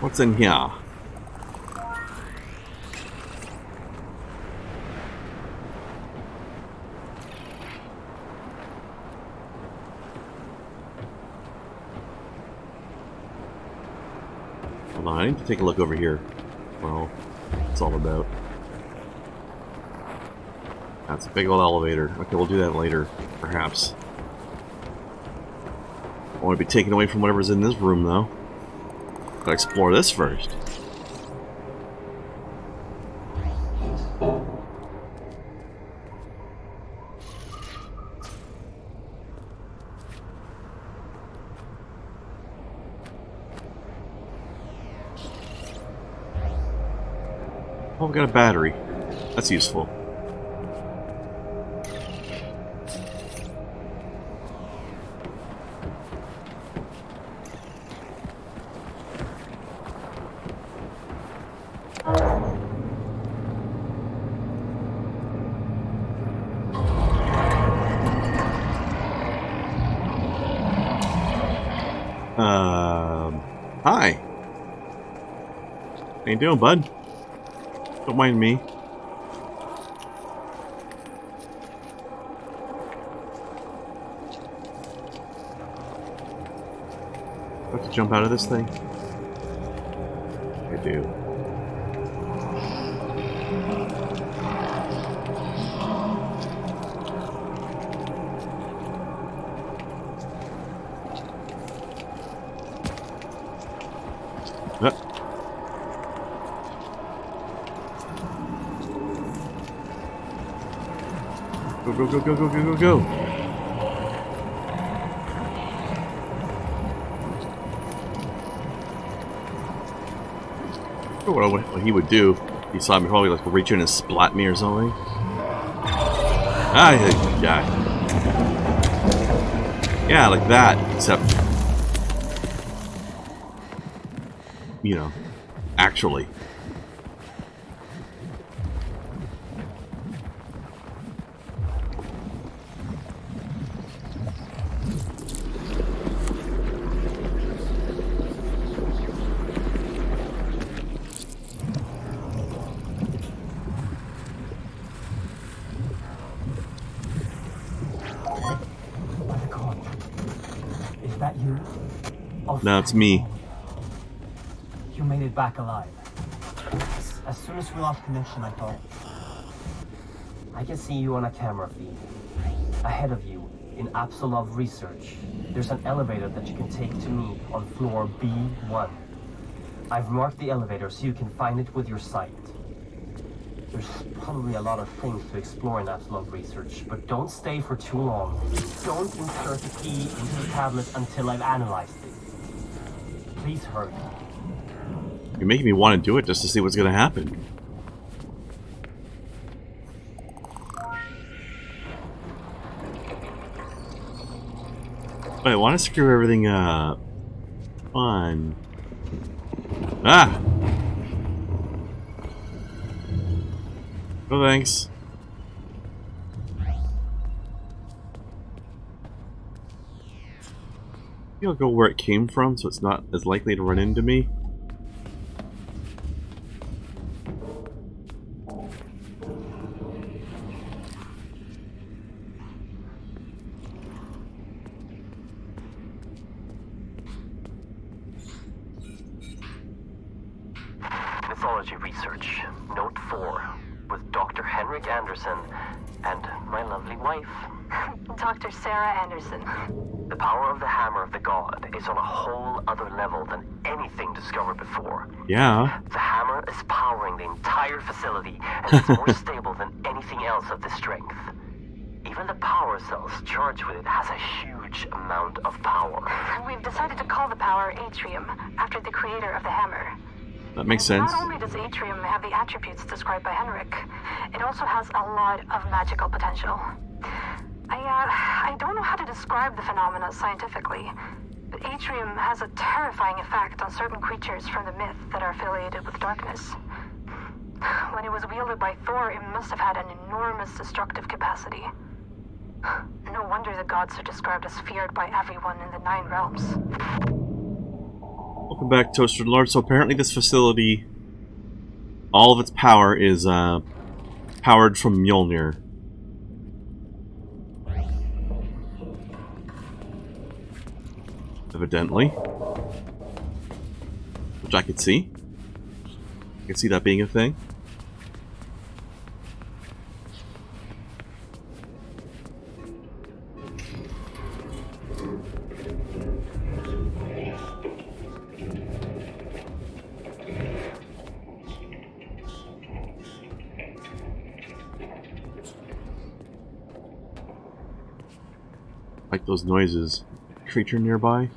What's in here? Hold on, I need to take a look over here. Well, it's all about. That's a big old elevator. Okay, we'll do that later, perhaps. I want to be taken away from whatever's in this room, though. Gotta explore this first. Oh, we got a battery. That's useful. Hi. How you doing, bud? Don't mind me. Do I have to jump out of this thing? I do. Go, go, go, go, go, go, go, go! What he would do, he saw me probably like reach in and splat me or something. Ah, yeah. Yeah, like that, except, you know, actually. No, it's me. You made it back alive. As soon as we lost connection, I thought, I can see you on a camera feed. Ahead of you, in Apsulov research, there's an elevator that you can take to me on floor B1. I've marked the elevator so you can find it with your sight. There's probably a lot of things to explore in Apsulov research, but don't stay for too long. Don't insert the key into the tablet until I've analyzed it. Please hurry. You're making me want to do it just to see what's going to happen. Wait, I want to screw everything up. Fun. Ah! No thanks. Maybe I'll go where it came from so it's not as likely to run into me. Mythology research, note 4, with Dr. Henrik Anderson and my lovely wife. Dr. Sarah Anderson. The power of the hammer of the god is on a whole other level than anything discovered before. Yeah. The hammer is powering the entire facility, and it's more stable than anything else of this strength. Even the power cells charged with it has a huge amount of power. We've decided to call the power Atrium, after the creator of the hammer. That makes sense. Not only does Atrium have the attributes described by Henrik, it also has a lot of magical potential. I don't know how to describe the phenomena scientifically, but Atrium has a terrifying effect on certain creatures from the myth that are affiliated with darkness. When it was wielded by Thor, it must have had an enormous destructive capacity. No wonder the gods are described as feared by everyone in the 9 realms. Welcome back, Toasted Lord. So apparently this facility, all of its power is powered from Mjolnir. Evidently. Which I could see. I could see that being a thing. Like those noises. Creature nearby.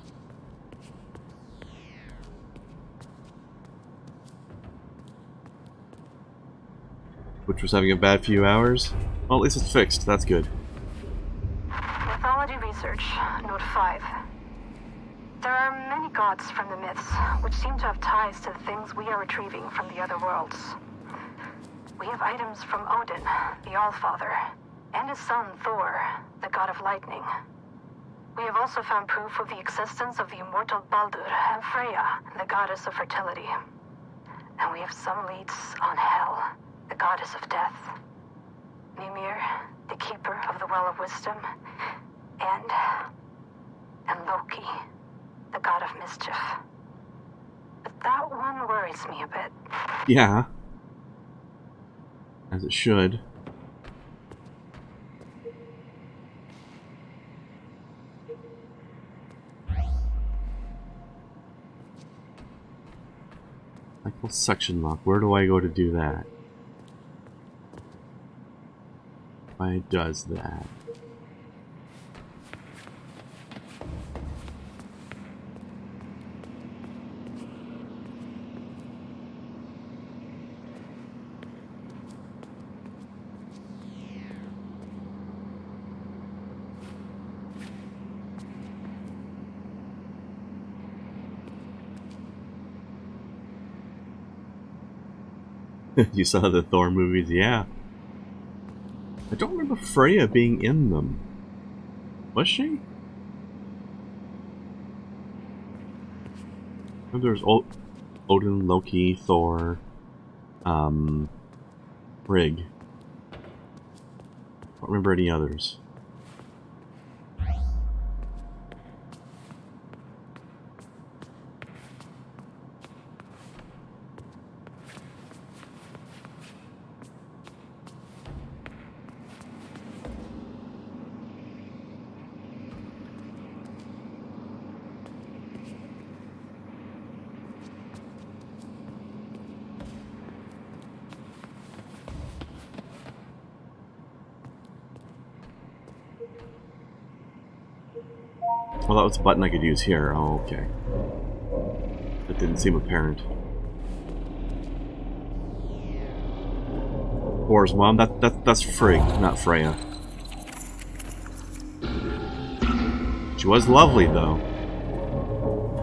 Which was having a bad few hours. Well, at least it's fixed. That's good. Mythology research, note 5. There are many gods from the myths, which seem to have ties to the things we are retrieving from the other worlds. We have items from Odin, the Allfather, and his son Thor, the god of lightning. We have also found proof of the existence of the immortal Baldur and Freya, the goddess of fertility. And we have some leads on Hel, the goddess of death, Mimir, the keeper of the Well of Wisdom, and Loki, the god of mischief. But that one worries me a bit. Yeah. As it should. Like the section lock. Where do I go to do that? Why does that? You saw the Thor movies? Yeah. I don't remember Freya being in them. Was she? There's Odin, Loki, Thor, Frigg. Don't remember any others. Well, that was a button I could use here. Oh, okay. That didn't seem apparent. Thor's mom? That's Frigg, not Freya. She was lovely, though.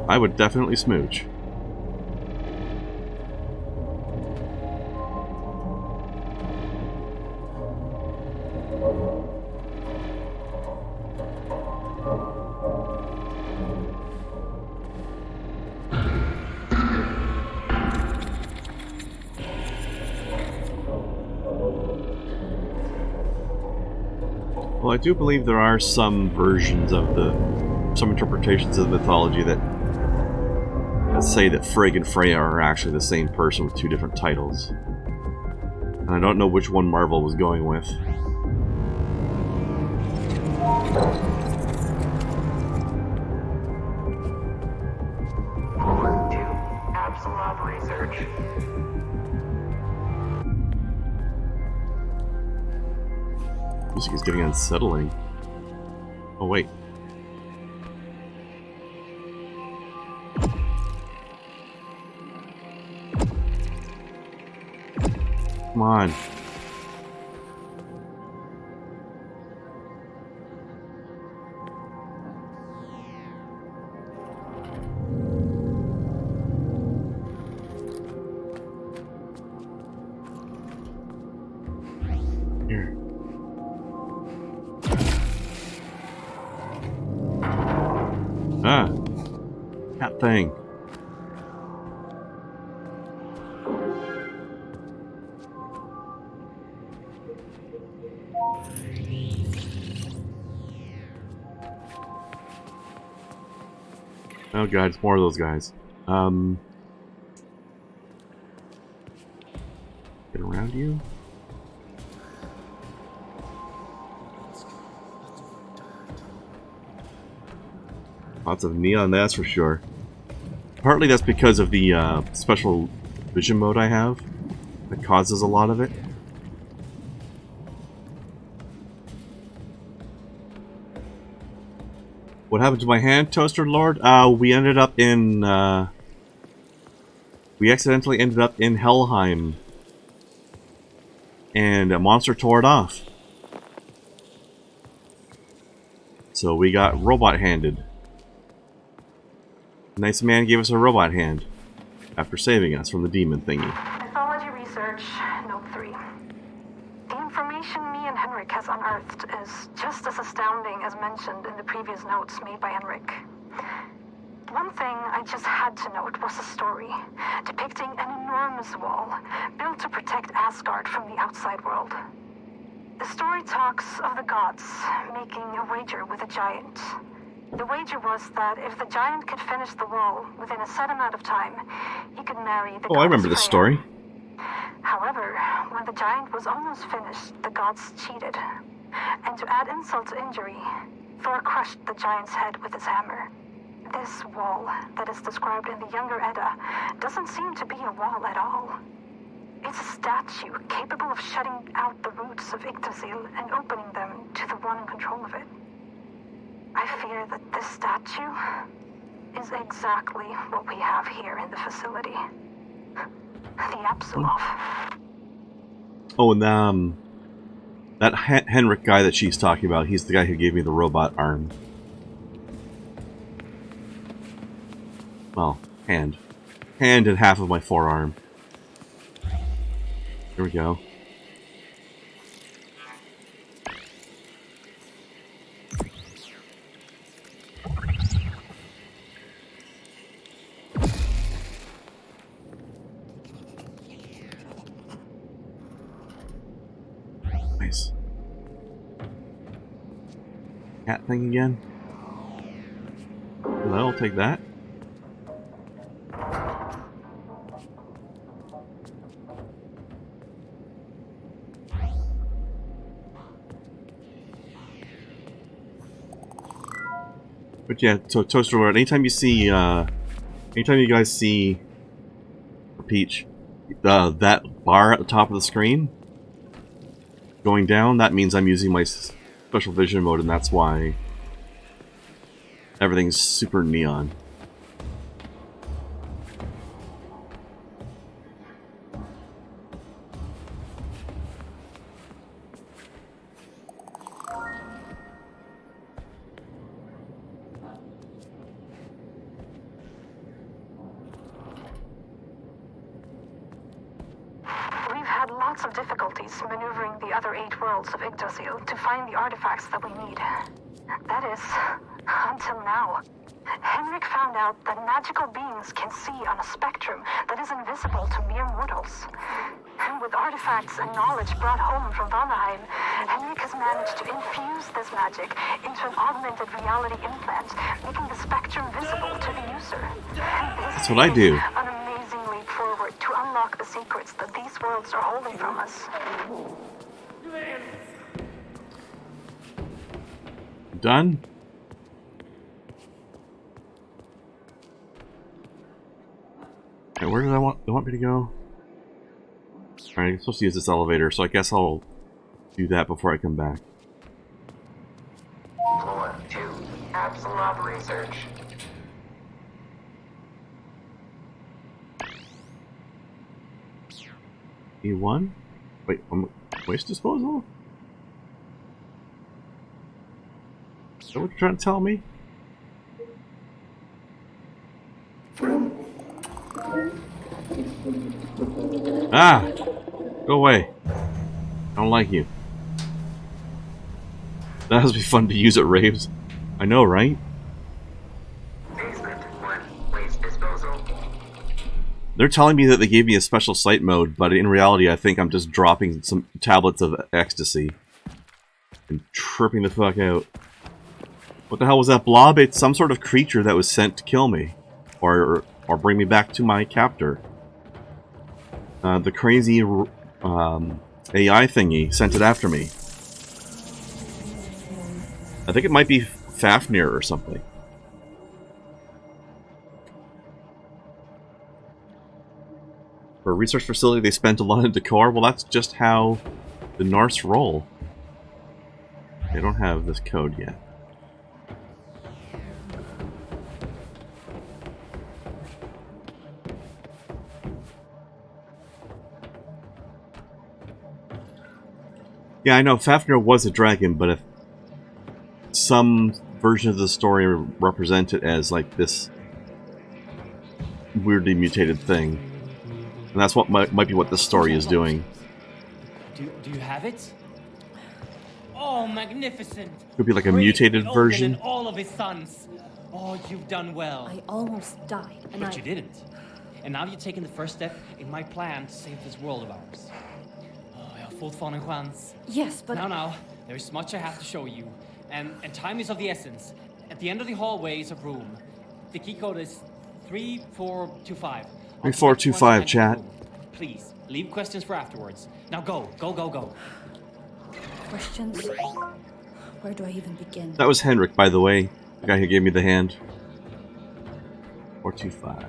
I would definitely smooch. Well, I do believe there are some versions of some interpretations of the mythology that say that Frigg and Freya are actually the same person with two different titles. And I don't know which one Marvel was going with. Forward to Apsulov research. Music is getting unsettling. Oh, wait. Come on. Here. Ah. That thing. Oh god, it's more of those guys. Get around you. Lots of neon, that's for sure. Partly that's because of the special vision mode I have. That causes a lot of it. What happened to my hand, Toaster Lord? We ended up in... we accidentally ended up in Helheim. And a monster tore it off. So we got robot-handed. A nice man gave us a robot hand. After saving us from the demon thingy. Mythology research, note 3. The information me and Henrik has unearthed is just as astounding as mentioned in the previous notes made by Henrik. One thing I just had to note was a story depicting an enormous wall built to protect Asgard from the outside world. The story talks of the gods making a wager with a giant. The wager was that if the giant could finish the wall within a set amount of time, he could marry the goddess I remember this story. However, when the giant was almost finished, the gods cheated. And to add insult to injury, Thor crushed the giant's head with his hammer. This wall that is described in the Younger Edda doesn't seem to be a wall at all. It's a statue capable of shutting out the roots of Yggdrasil and opening them to the one in control of it. I fear that this statue is exactly what we have here in the facility. The Apsulov. Oh, and that Henrik guy that she's talking about, he's the guy who gave me the robot arm. Well, hand. Hand and half of my forearm. Here we go. Nice. Cat thing again? Well, I'll take that. But yeah, so Toaster Lord, anytime you see, anytime you guys see Peach, that bar at the top of the screen going down, that means I'm using my special vision mode, and that's why everything's super neon. Lots of difficulties maneuvering the other 8 worlds of Yggdrasil to find the artifacts that we need. That is, until now. Henrik found out that magical beings can see on a spectrum that is invisible to mere mortals. And with artifacts and knowledge brought home from Valheim, Henrik has managed to infuse this magic into an augmented reality implant, making the spectrum visible to the user. That's what I do. An amazing leap forward to unlock the secrets that these worlds are holding from us. Done? Okay, where did they want me to go? Alright, I'm supposed to use this elevator, so I guess I'll do that before I come back. Floor 2, Apsulov research. E1? Wait, waste disposal? Is that what you're trying to tell me? Ah! Go away. I don't like you. That must be fun to use at raves. I know, right? Basement 1, waste disposal. They're telling me that they gave me a special sight mode, but in reality I think I'm just dropping some tablets of ecstasy and tripping the fuck out. What the hell was that blob? It's some sort of creature that was sent to kill me. Or bring me back to my captor. The crazy AI thingy sent it after me. I think it might be Fafnir or something. For a research facility, they spent a lot of decor. Well, that's just how the Norse roll. They don't have this code yet. Yeah, I know Fafnir was a dragon, but if some version of the story represent it as like this weirdly mutated thing, and that's what might be what this story is doing. Do you have it? Oh, magnificent! Could be like a Great mutated Odin version. and all of his sons. Oh, you've done well. I almost died, and But you didn't. And now you've taken the first step in my plan to save this world of ours. Oh, jag har fortfarande en chans. Yes, but... Now, there's much I have to show you. And time is of the essence. At the end of the hallway is a room. The key code is 3425. 3425, chat. Please, leave questions for afterwards. Now go. Questions? Where do I even begin? That was Henrik, by the way. The guy who gave me the hand. 425.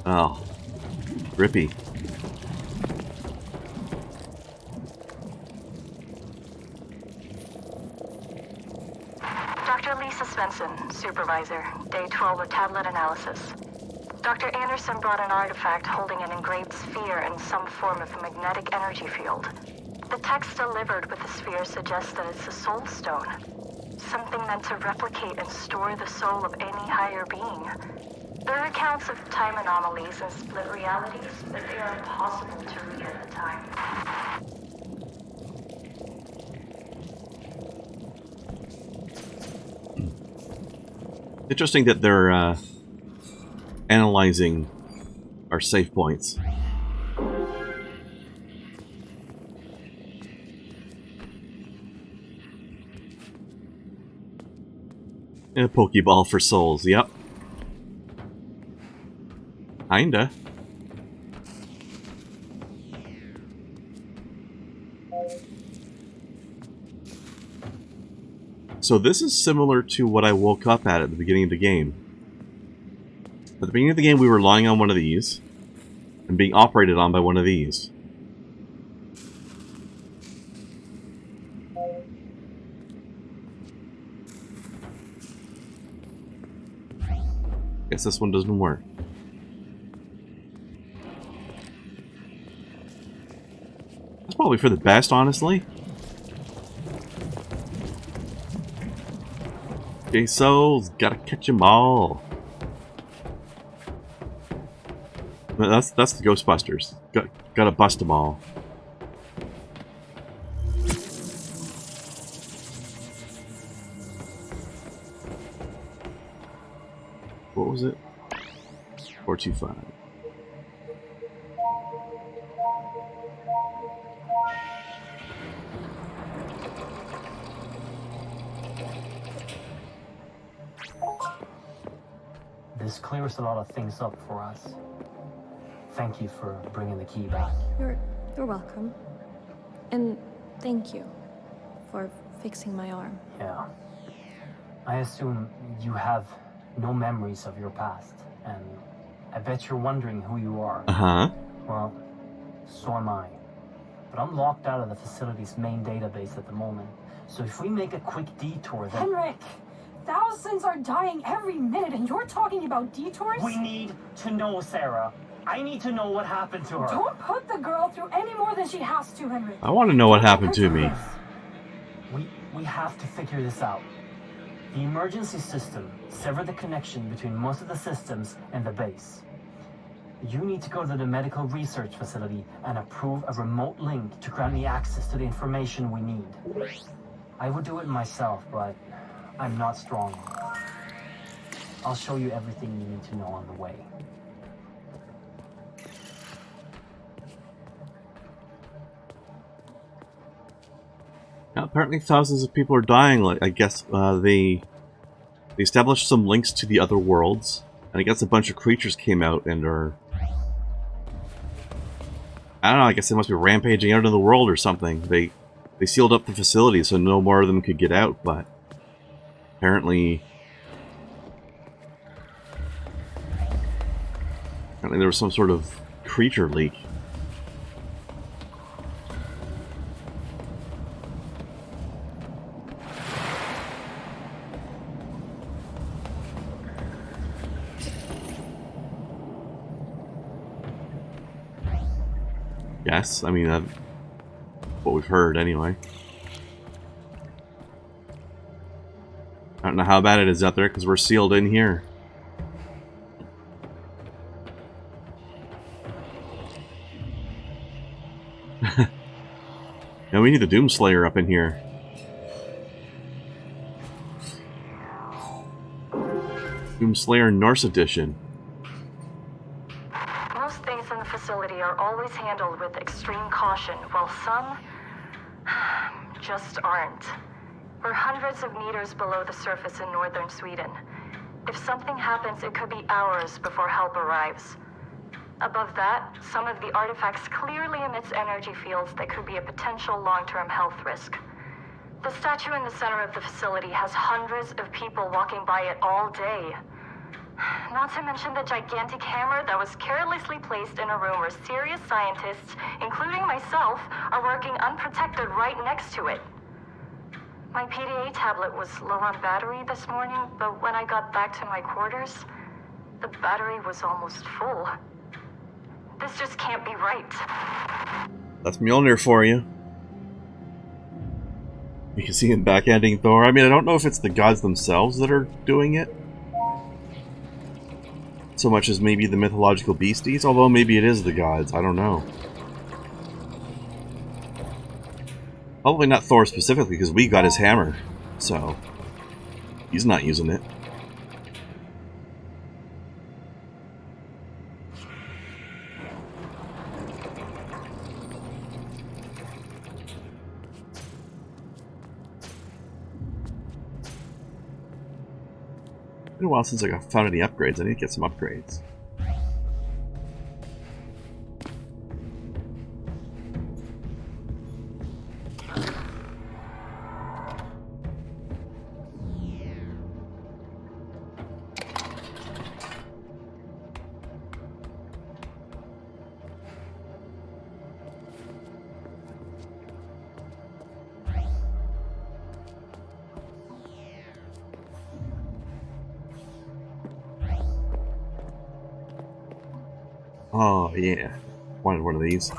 Oh. Grippy. Dr. Lisa Svensson, supervisor, day 12 of tablet analysis. Dr. Anderson brought an artifact holding an engraved sphere in some form of magnetic energy field. The text delivered with the sphere suggests that it's a soul stone. Something meant to replicate and store the soul of any higher being. There are accounts of time anomalies and split realities, but they are impossible to read at the time. Interesting that they're analyzing our save points. And a Pokeball for souls, yep. Kinda. So this is similar to what I woke up at the beginning of the game. At the beginning of the game, we were lying on one of these and being operated on by one of these. Guess this one doesn't work. That's probably for the best, honestly. Okay, souls, gotta catch 'em all. That's the Ghostbusters. Gotta bust them all. What was it? 425. This clears a lot of things up for us. Thank you for bringing the key back. You're welcome. And thank you for fixing my arm. Yeah. I assume you have no memories of your past, and I bet you're wondering who you are. Uh-huh. Well, so am I. But I'm locked out of the facility's main database at the moment. So if we make a quick detour, then... Henrik! Thousands are dying every minute, and you're talking about detours? We need to know, Sarah. I need to know what happened to her. Don't put the girl through any more than she has to, Henrik. I want to know what happened to me. We have to figure this out. The emergency system severed the connection between most of the systems and the base. You need to go to the medical research facility and approve a remote link to grant me access to the information we need. I would do it myself, but I'm not strong enough. I'll show you everything you need to know on the way. Yep. apparently thousands of people are dying. Like, I guess they established some links to the other worlds, and I guess a bunch of creatures came out and are... I don't know, I guess they must be rampaging out into the world or something. They sealed up the facility so no more of them could get out, but apparently there was some sort of creature leak. Yes, I mean, what we've heard anyway. I don't know how bad it is out there because we're sealed in here. Now we need the Doomslayer up in here. Doomslayer Norse Edition. Most things in the facility are always handled with extreme caution, while some just aren't. We're hundreds of meters below the surface in northern Sweden. If something happens, it could be hours before help arrives. Above that, some of the artifacts clearly emits energy fields that could be a potential long-term health risk. The statue in the center of the facility has hundreds of people walking by it all day. Not to mention the gigantic hammer that was carelessly placed in a room where serious scientists, including myself, are working unprotected right next to it. My PDA tablet was low on battery this morning, but when I got back to my quarters, the battery was almost full. This just can't be right. That's Mjolnir for you. You can see him backhanding Thor. I mean, I don't know if it's the gods themselves that are doing it, so much as maybe the mythological beasties, although maybe it is the gods, I don't know. Probably not Thor specifically, because we got his hammer, so he's not using it. It's been a while since I found any upgrades. I need to get some upgrades. Oh, yeah. Wanted one of these.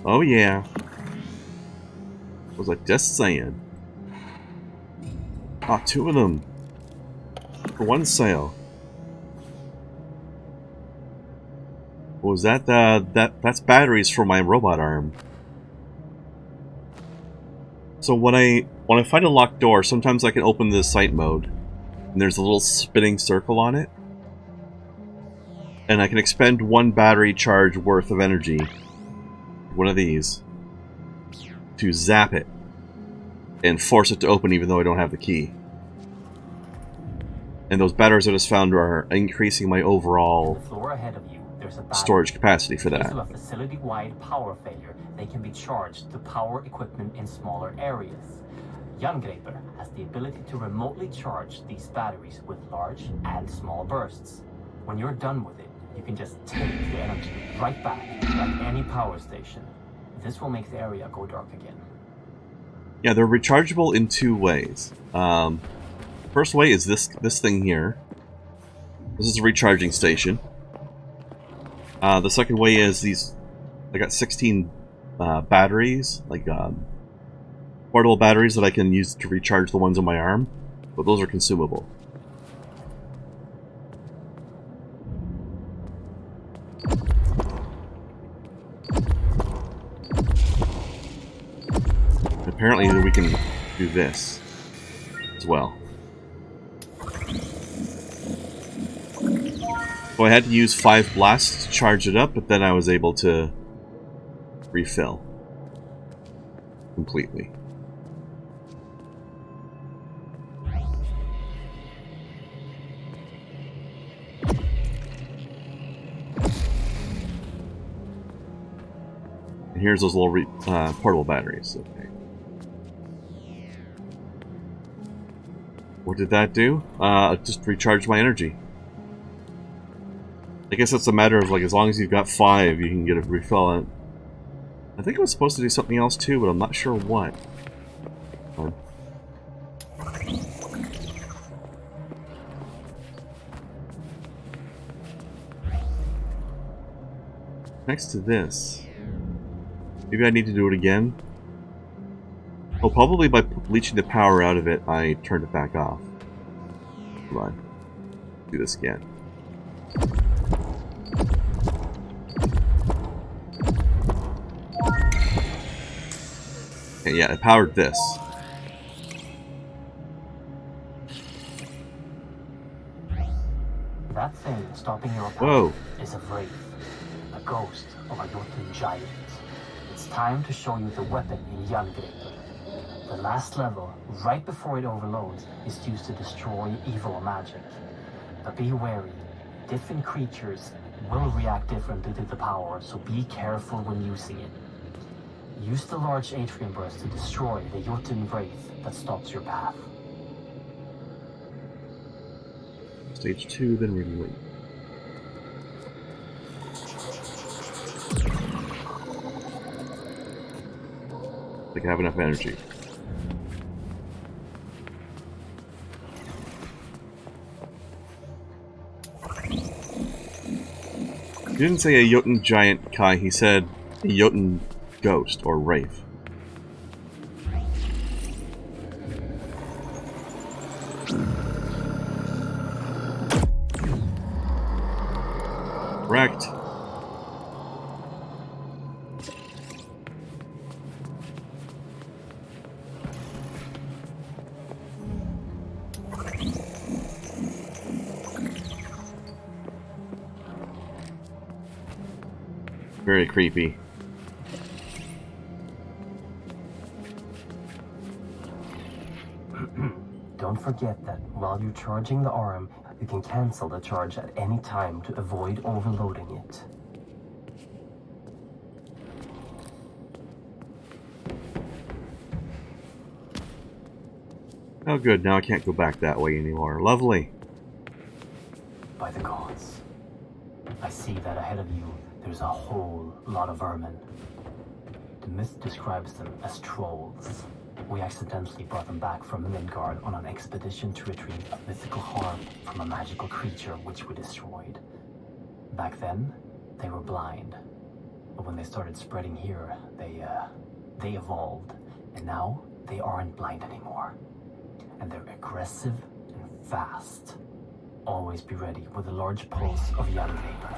Oh, yeah. What was I just saying? Ah, two of them. For one sale. What was that? That's batteries for my robot arm. So when I find a locked door, sometimes I can open the sight mode, and there's a little spinning circle on it, and I can expend one battery charge worth of energy, one of these, to zap it and force it to open even though I don't have the key. And those batteries I just found are increasing my overall The floor ahead of you, there's a battery. storage capacity for In case that. of a facility-wide power failure, they can be charged to power equipment in smaller areas. Jungreper has the ability to remotely charge these batteries with large and small bursts. When you're done with it, you can just take the energy right back, like any power station. This will make the area go dark again. Yeah, they're rechargeable in two ways. First way is this thing here. This is a recharging station. The second way is these. I got 16 batteries, like portable batteries that I can use to recharge the ones on my arm, but those are consumable. do this as well. So I had to use 5 blasts to charge it up, but then I was able to refill completely. And here's those little portable batteries. Okay. What did that do? Just recharged my energy. I guess it's a matter of, like, as long as you've got 5, you can get a refill. I think it was supposed to do something else too, but I'm not sure what. Next to this. Maybe I need to do it again. Oh, probably by leeching the power out of it, I turned it back off. Come on. Do this again. Okay, yeah, it powered this. That thing stopping your Whoa. path is a wraith, a ghost of a Jotun giant. It's time to show you the weapon in Yggdrasil. The last level, right before it overloads, is used to destroy evil magic. But be wary, different creatures will react differently to the power, so be careful when using it. Use the large atrium burst to destroy the Jotun wraith that stops your path. Stage 2, then relate. I think I have enough energy. He didn't say a Jotun giant, Kai. He said a Jotun ghost or wraith. Correct. Very creepy. Don't forget that while you're charging the arm, you can cancel the charge at any time to avoid overloading it. Oh good, now I can't go back that way anymore. Lovely. By the gods, I see that ahead of you there's a whole lot of vermin. The myth describes them as trolls. We accidentally brought them back from Midgard on an expedition to retrieve a mythical harm from a magical creature which we destroyed. Back then, they were blind. But when they started spreading here, they evolved. And now, they aren't blind anymore. And they're aggressive and fast. Always be ready with a large pulse of young vapor.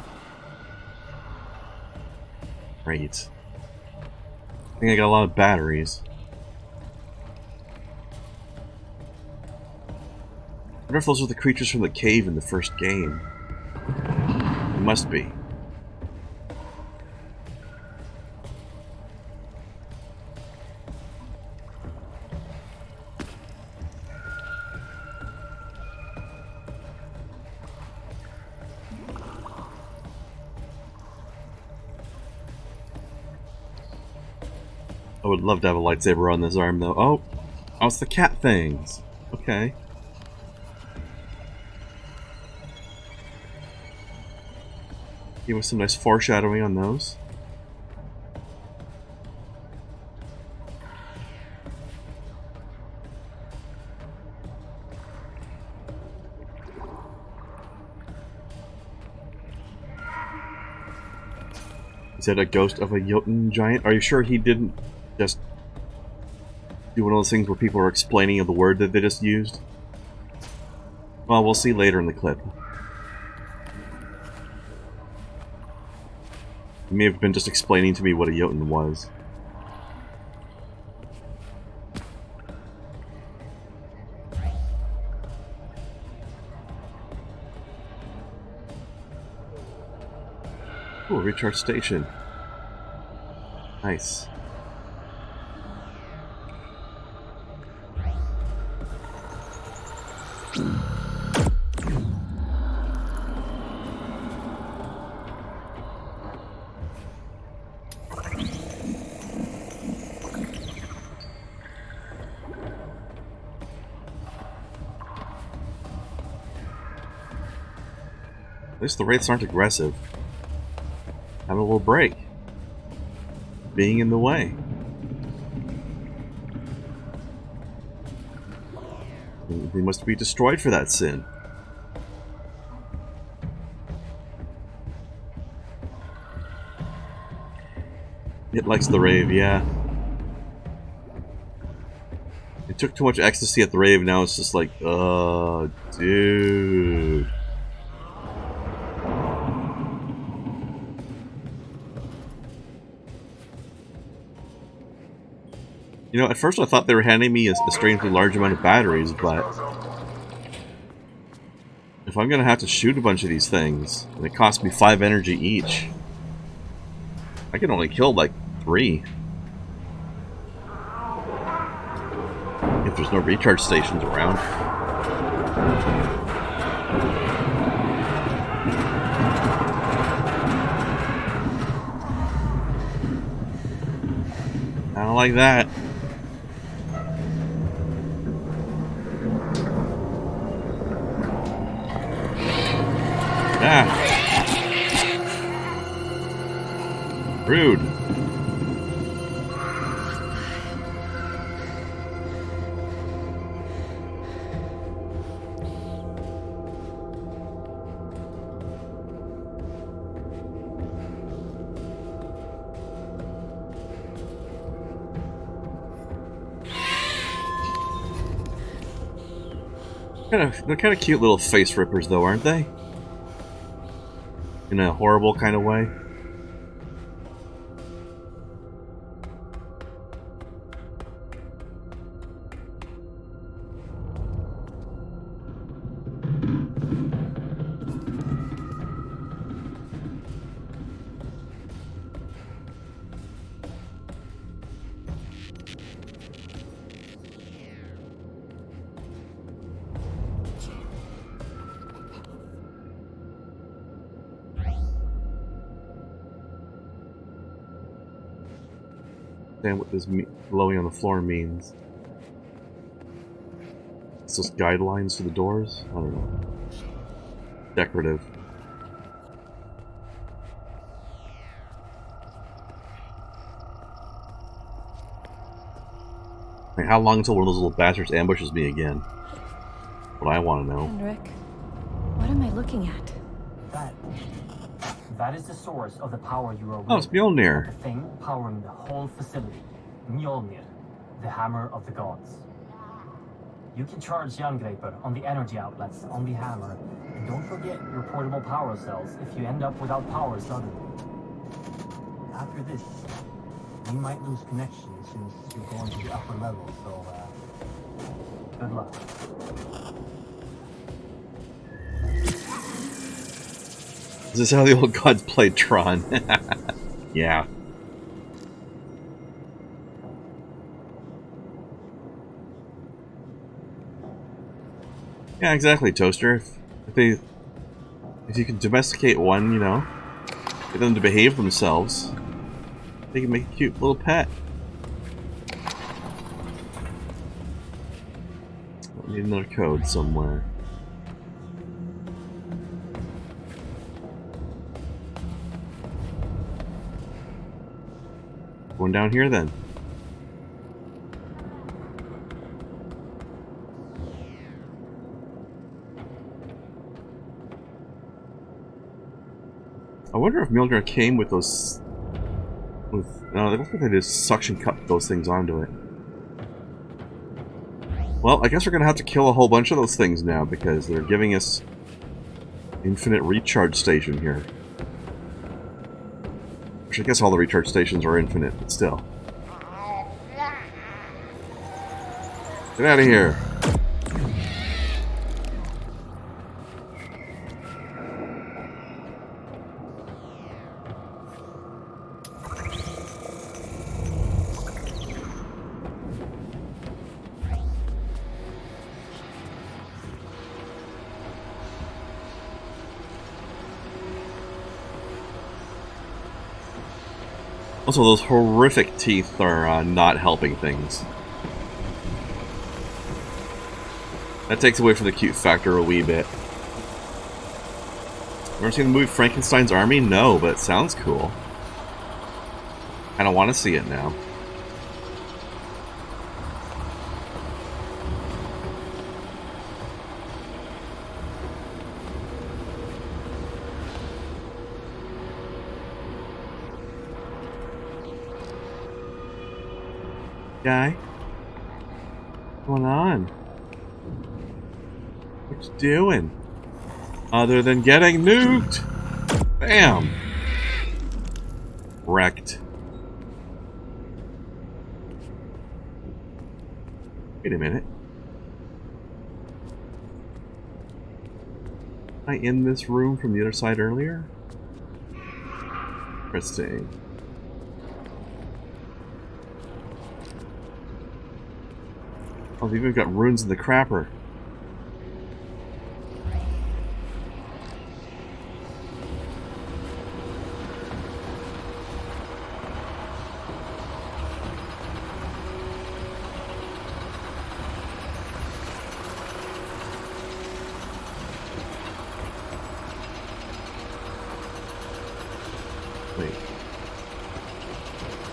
Great. I think I got a lot of batteries. I wonder if those are the creatures from the cave in the first game. It must be. I would love to have a lightsaber on this arm, though. Oh, it's the cat things. Okay. Give us some nice foreshadowing on those. Is that a ghost of a Jotun giant? Are you sure he didn't just do one of those things where people are explaining the word that they just used? Well, we'll see later in the clip. He may have been just explaining to me what a Jotun was. Ooh, a recharge station. Nice. At least the wraiths aren't aggressive. Have a little break. Being in the way. They must be destroyed for that sin. It likes the rave, yeah. It took too much ecstasy at the rave, now it's just like, dude. You know, at first I thought they were handing me a strangely large amount of batteries, but if I'm gonna have to shoot a bunch of these things, and it costs me 5 energy each, I can only kill like 3. If there's no recharge stations around. I don't like that. Ah. Rude. They're kind of cute little face rippers though, aren't they? In a horrible kind of way. Understand what this glowing on the floor means. It's just guidelines to the doors? I don't know. Decorative. I mean, how long until one of those little bastards ambushes me again? What I want to know. Henrik, what am I looking at? That is the source of the power you are with. Oh, it's Mjolnir. The thing powering the whole facility. Mjolnir, the hammer of the gods. You can charge Jangreper on the energy outlets on the hammer. And don't forget your portable power cells if you end up without power suddenly. After this, you might lose connection since you're going to the upper level, so good luck. Is this how the old gods played Tron? Yeah. Yeah, exactly, Toaster. If you can domesticate one, you know, get them to behave themselves, they can make a cute little pet. I need another code somewhere. Going down here then. I wonder if Mjolnir came with those. No, they look like they just suction cup those things onto it. Well, I guess we're gonna have to kill a whole bunch of those things now because they're giving us infinite recharge station here. Which I guess all the recharge stations are infinite, but still. Get out of here. Also, those horrific teeth are not helping things. That takes away from the cute factor a wee bit. Ever seen the movie Frankenstein's Army? No, but it sounds cool. Kinda wanna see it now. Guy? What's going on? What you doing? Other than getting nuked! Bam! Wrecked. Wait a minute. Am I in this room from the other side earlier? Interesting. Oh, they've even got runes in the crapper. Wait.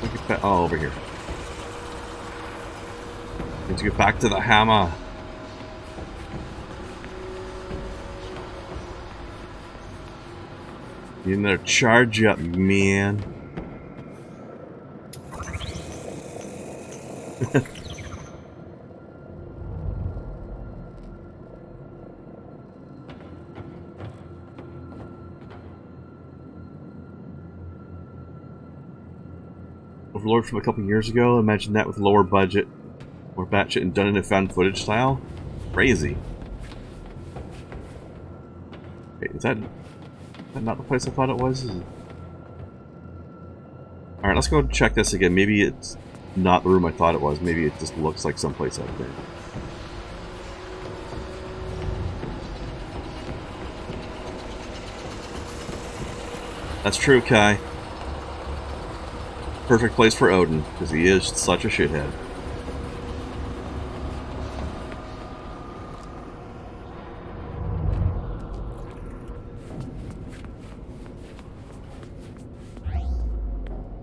Look at that. Oh, over here. Need to get back to the hammer. You need another charge up, man. Overlord from a couple years ago. Imagine that with lower budget. More batshit and done in a found footage style? Crazy. Wait, is that not the place I thought it was? Alright, let's go check this again. Maybe it's not the room I thought it was. Maybe it just looks like someplace out there. That's true, Kai. Perfect place for Odin, because he is such a shithead.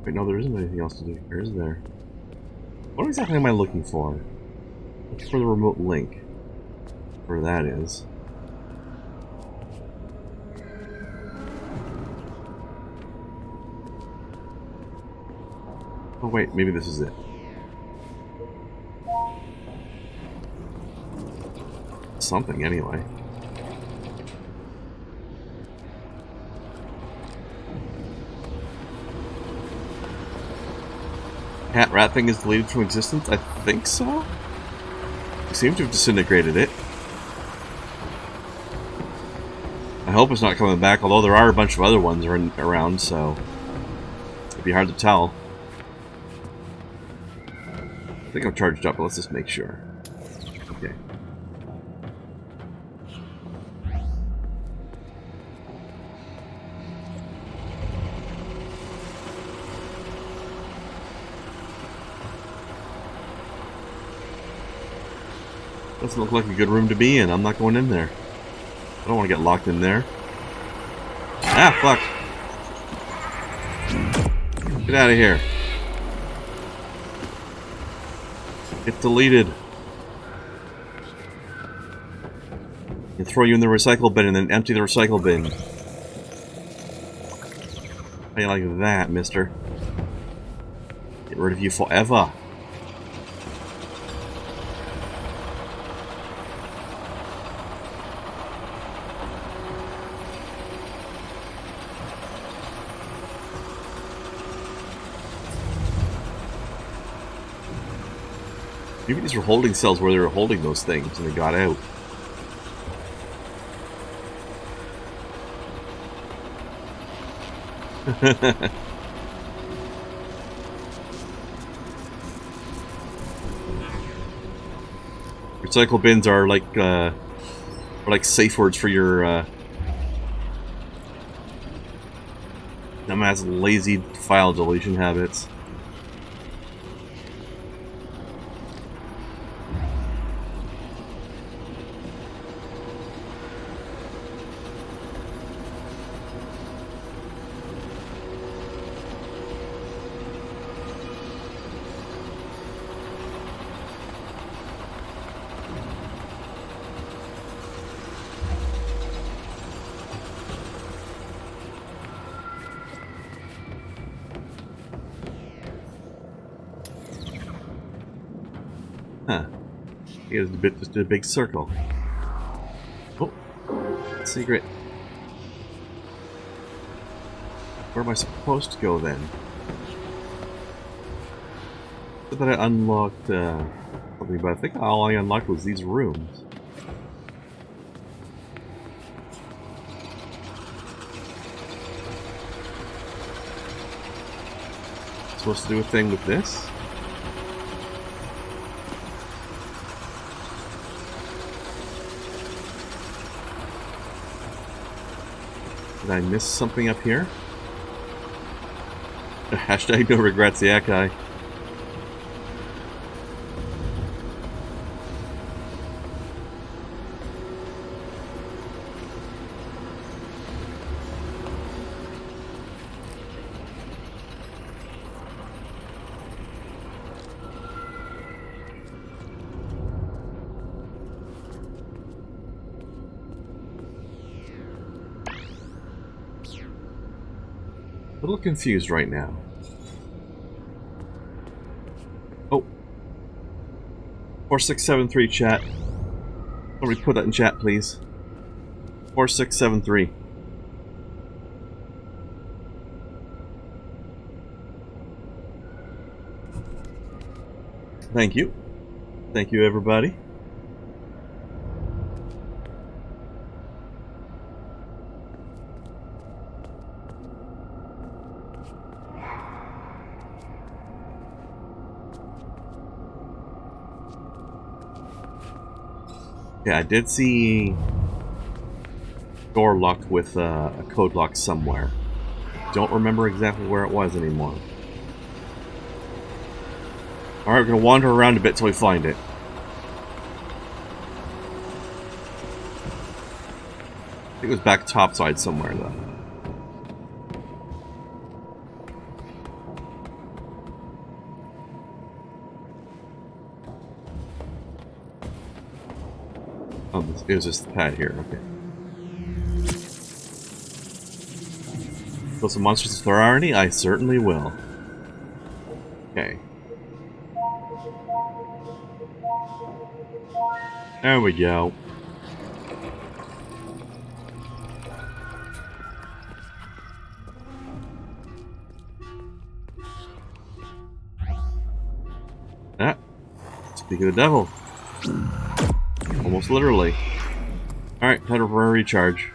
Wait, no, there isn't anything else to do here, is there? What exactly am I looking for? Looking for the remote link. Where that is. Oh wait, maybe this is it. Something, anyway. Cat rat thing is deleted from existence? I think so? We seem to have disintegrated it. I hope it's not coming back, although there are a bunch of other ones around, so it'd be hard to tell. I think I'm charged up, but let's just make sure. Okay. Doesn't look like a good room to be in. I'm not going in there. I don't want to get locked in there. Ah, fuck. Get out of here. Get deleted. And throw you in the recycle bin and then empty the recycle bin. How you like that, mister? Get rid of you forever. Maybe these were holding cells where they were holding those things and they got out. Recycle bins are like safe words for your has lazy file deletion habits. Huh. Here's a bit, just a big circle. Oh, secret. Where am I supposed to go then? I thought I unlocked something, but I think all I unlocked was these rooms. Supposed to do a thing with this? Did I miss something up here? Hashtag no regrets, yeah, guy. A little confused right now. Oh. 4673 chat. Somebody put that in chat, please. 4673. Thank you. Thank you, everybody. Yeah, I did see door locked with a code lock somewhere. Don't remember exactly where it was anymore. Alright, we're gonna wander around a bit till we find it. I think it was back topside somewhere, though. Oh, it was just the pad here, okay. Kill some monsters if there are any? I certainly will. Okay. There we go. Ah. Speak of the devil. Almost literally. Alright, time for a recharge.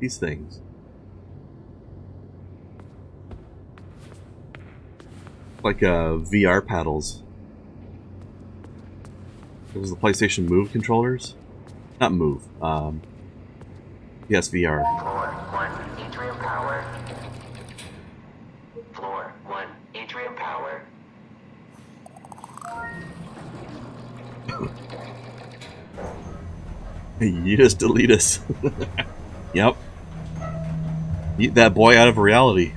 These things. Like VR paddles. Those are the PlayStation Move controllers? Not Move. Yes, VR. Floor 1, atrium power. Floor 1, atrium power. Yeet us, delete us. Yep. Eat that boy out of reality.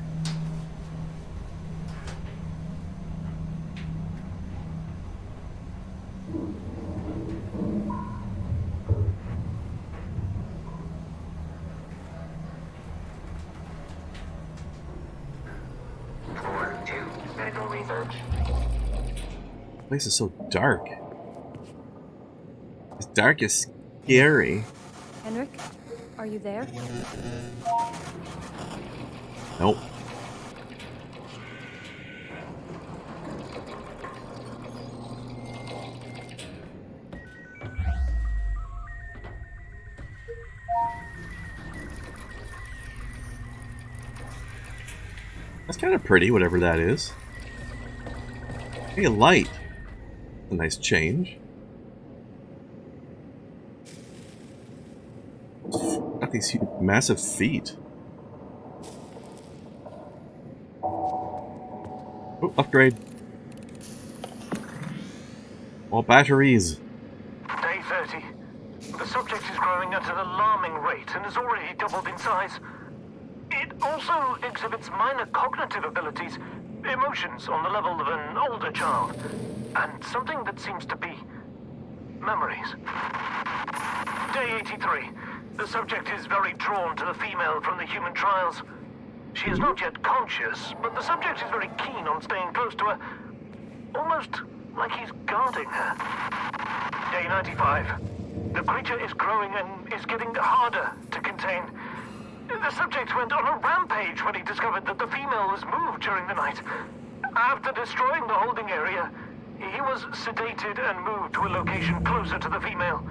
Floor 2, medical research. This place is so dark. It's dark is scary. Henrik, are you there? Nope. That's kind of pretty, whatever that is. Hey, a light. A nice change. Got these huge, massive feet. Oh, upgrade. All batteries. Day 30. The subject is growing at an alarming rate and has already doubled in size. It also exhibits minor cognitive abilities, emotions on the level of an older child, and something that seems to be memories. Day 83. The subject is very drawn to the female from the human trials. She is not yet conscious, but the subject is very keen on staying close to her, almost like he's guarding her. Day 95. The creature is growing and is getting harder to contain. The subject went on a rampage when he discovered that the female was moved during the night. After destroying the holding area, he was sedated and moved to a location closer to the female.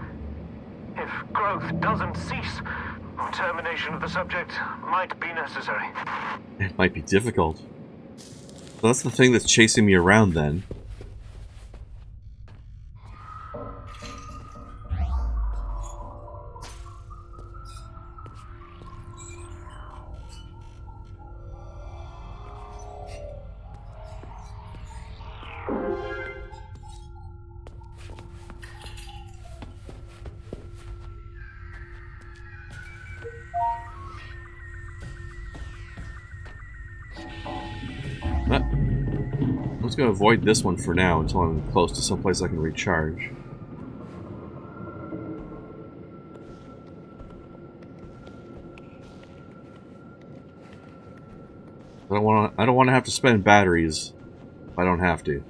If growth doesn't cease, termination of the subject might be necessary. It might be difficult. So that's the thing that's chasing me around then. I'm just going to avoid this one for now until I'm close to someplace I can recharge. I don't want to have to spend batteries if I don't have to.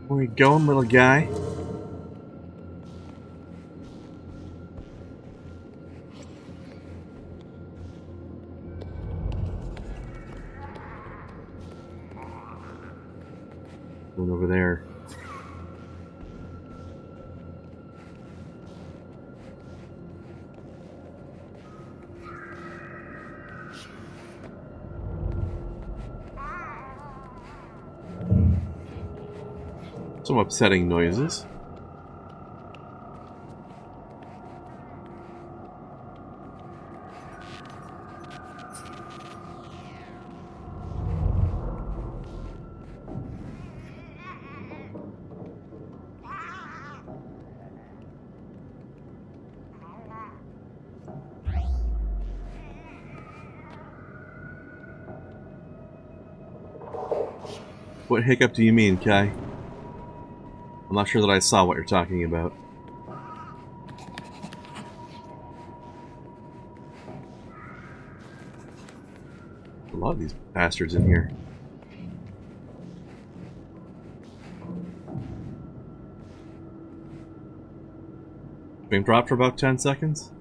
Where you going, little guy? Going over there. Some upsetting noises. What hiccup do you mean, Kai? I'm not sure that I saw what you're talking about. A lot of these bastards in here. Frame drop for about 10 seconds?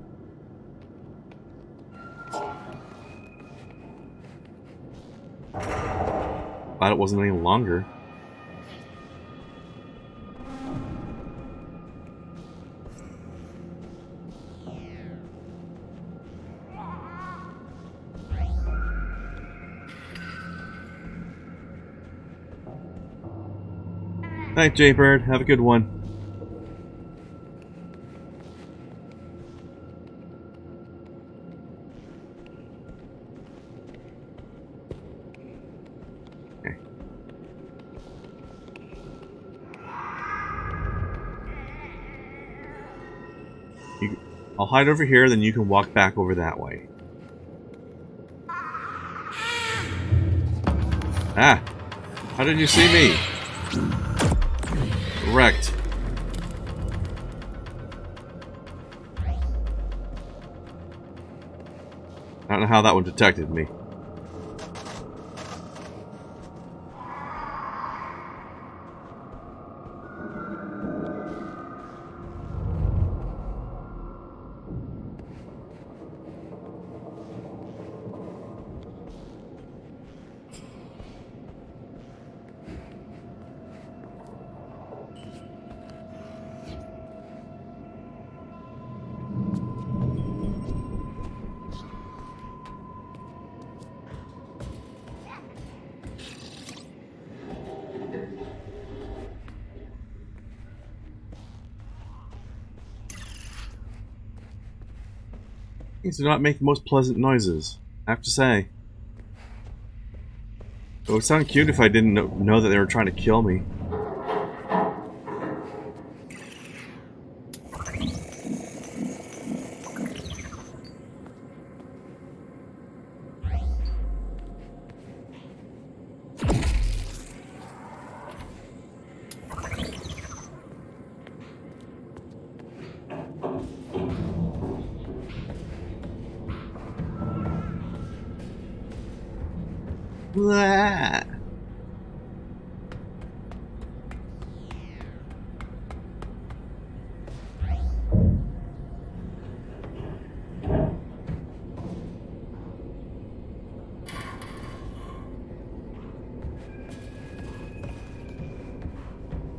Glad it wasn't any longer. Night, Jaybird. Have a good one. Okay. I'll hide over here, then you can walk back over that way. Ah! How did you see me? Wrecked. I don't know how that one detected me. Vikings do not make the most pleasant noises, I have to say. It would sound cute if I didn't know that they were trying to kill me. Blah.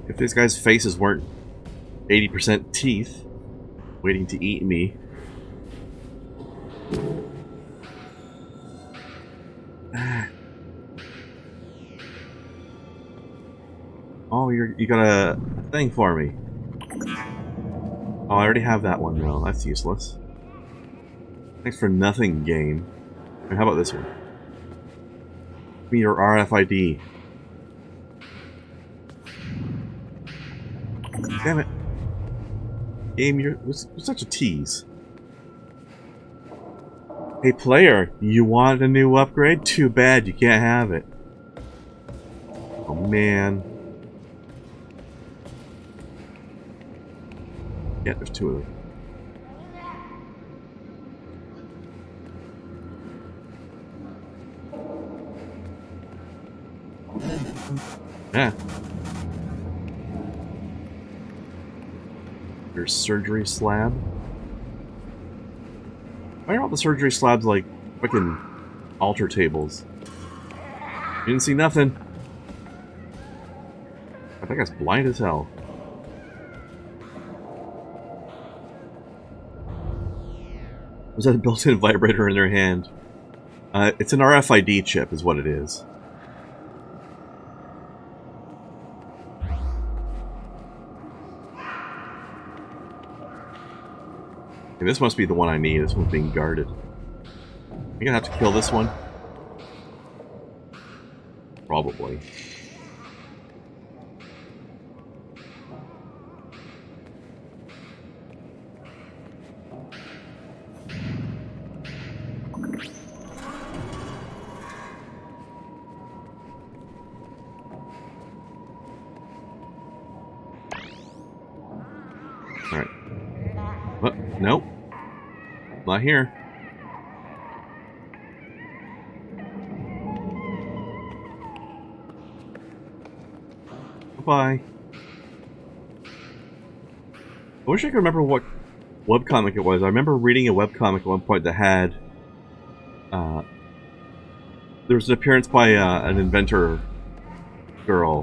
If these guys' faces weren't 80% teeth waiting to eat me. Oh, you got a thing for me. Oh, I already have that one now. That's useless. Thanks for nothing, game. And how about this one? Give me your RFID. Damn it. Game, you're such a tease. Hey player, you want a new upgrade? Too bad you can't have it. Oh man. Yeah, there's two of them. Yeah. Your surgery slab. Why are all the surgery slabs like freaking altar tables? You didn't see nothing. I think I was blind as hell. Was that a built-in vibrator in their hand? It's an RFID chip, is what it is. Okay, this must be the one I need. This one's being guarded. I'm gonna have to kill this one. Probably. Alright. What? Nope. Not here. Bye. I wish I could remember what webcomic it was. I remember reading a webcomic at one point that had... there was an appearance by an inventor girl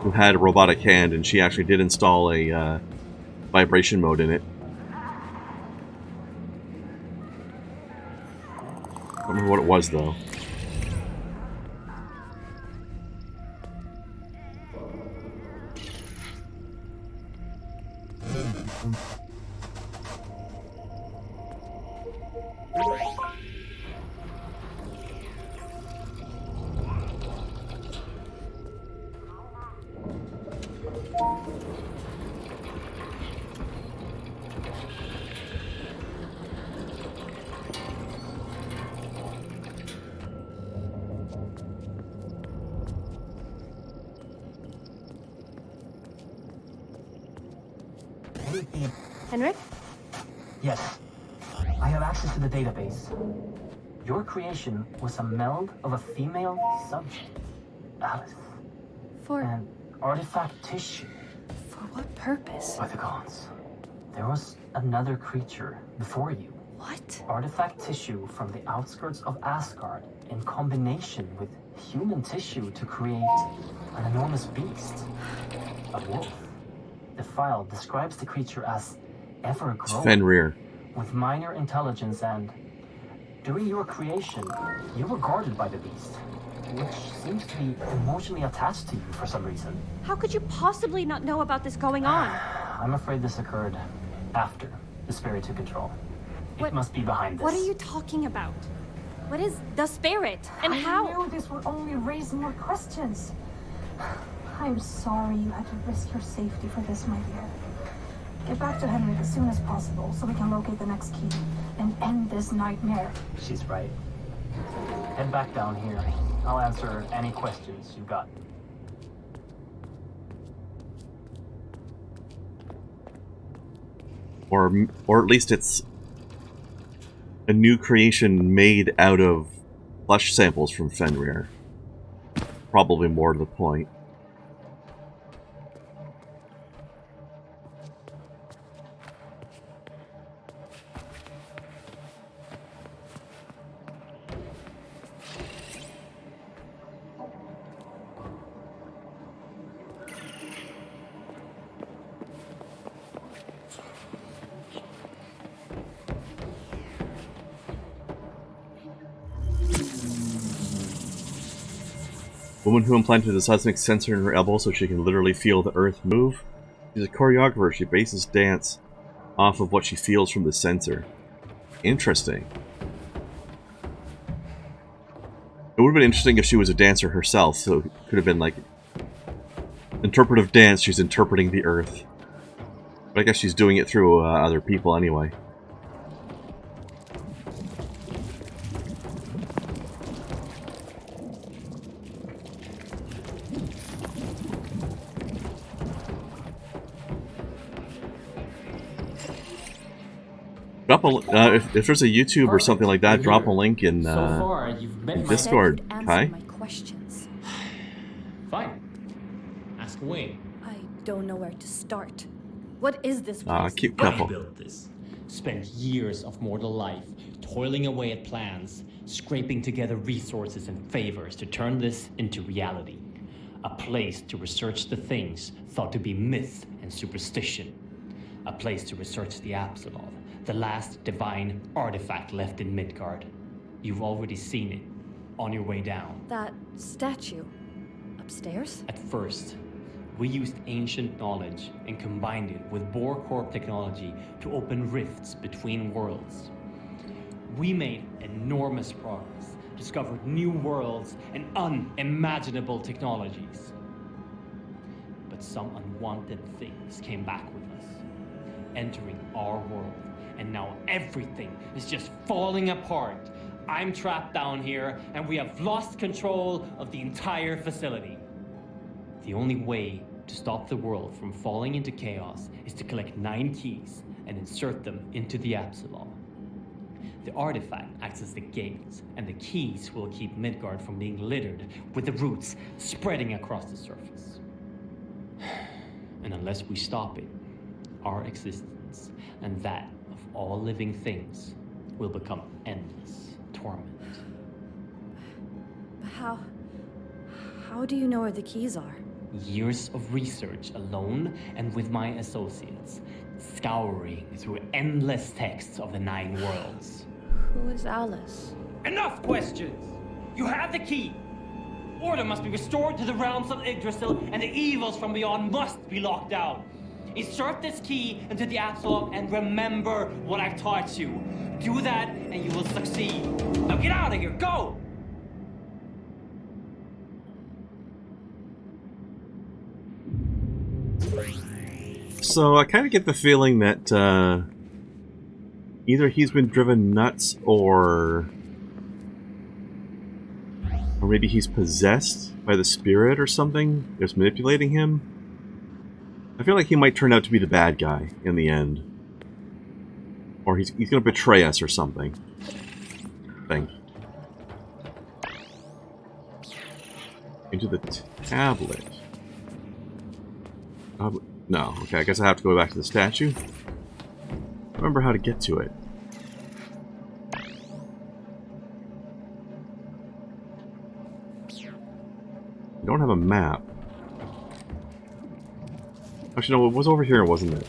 who had a robotic hand, and she actually did install a vibration mode in it. I don't remember what it was, though. Henrik? Yes. I have access to the database. Your creation was a meld of a female subject, Alice. For And artifact tissue. for what purpose? By the gods. There was another creature before you. What? Artifact tissue from the outskirts of Asgard in combination with human tissue to create an enormous beast. A wolf. The file describes the creature as ever-growing, Fenrir. with minor intelligence, and during your creation, you were guarded by the beast, which seems to be emotionally attached to you for some reason. How could you possibly not know about this going on? I'm afraid this occurred after the spirit took control. It must be behind this. What are you talking about? What is the spirit? And how? I knew this would only raise more questions. I'm sorry you had to risk your safety for this, my dear. Get back to Henry as soon as possible so we can locate the next key and end this nightmare. She's right. Head back down here. I'll answer any questions you got. Or at least it's a new creation made out of flesh samples from Fenrir. Probably more to the point. Woman who implanted a seismic sensor in her elbow so she can literally feel the earth move. She's a choreographer. She bases dance off of what she feels from the sensor. Interesting. It would have been interesting if she was a dancer herself, so it could have been like interpretive dance. She's interpreting the earth. But I guess she's doing it through other people anyway. Drop a, if there's a YouTube or something like that, drop a link in So far, you've met my Discord, Answer Kai. my questions. Fine. Ask away. I don't know where to start. What is this place? Cute I couple. built this. Spent years of mortal life toiling away at plans, scraping together resources and favors to turn this into reality. A place to research the things thought to be myth and superstition. A place to research the Apsulov, the last divine artifact left in Midgard. You've already seen it on your way down. That statue. Upstairs? At first, we used ancient knowledge and combined it with Bohr technology to open rifts between worlds. We made enormous progress, discovered new worlds and unimaginable technologies. But some unwanted things came back with us, entering our world, and now everything is just falling apart. I'm trapped down here, and we have lost control of the entire facility. The only way to stop the world from falling into chaos is to collect 9 keys and insert them into the Apsulov. The artifact acts as the gates, and the keys will keep Midgard from being littered with the roots spreading across the surface. And unless we stop it, our existence and that of all living things will become endless torment. How do you know where the keys are? Years of research alone and with my associates, scouring through endless texts of the 9 worlds. Who is Alice? Enough questions! You have the key! Order must be restored to the realms of Yggdrasil, and the evils from beyond must be locked out. Insert this key into the Apsulov and remember what I've taught you. Do that and you will succeed. Now get out of here, go! So I kind of get the feeling that either he's been driven nuts or maybe he's possessed by the spirit or something that's manipulating him. I feel like he might turn out to be the bad guy in the end. Or he's going to betray us or something. I think. Into the tablet. No, okay, I guess I have to go back to the statue. Remember how to get to it. We don't have a map. Actually, no, it was over here, wasn't it?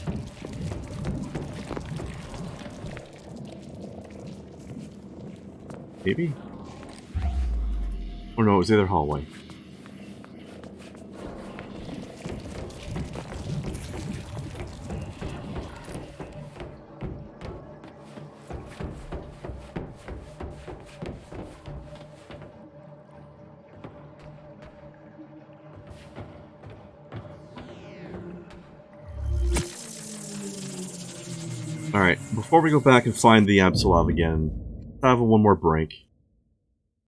Maybe? Oh no, it was the other hallway. Alright, before we go back and find the Apsulov again, I have one more break.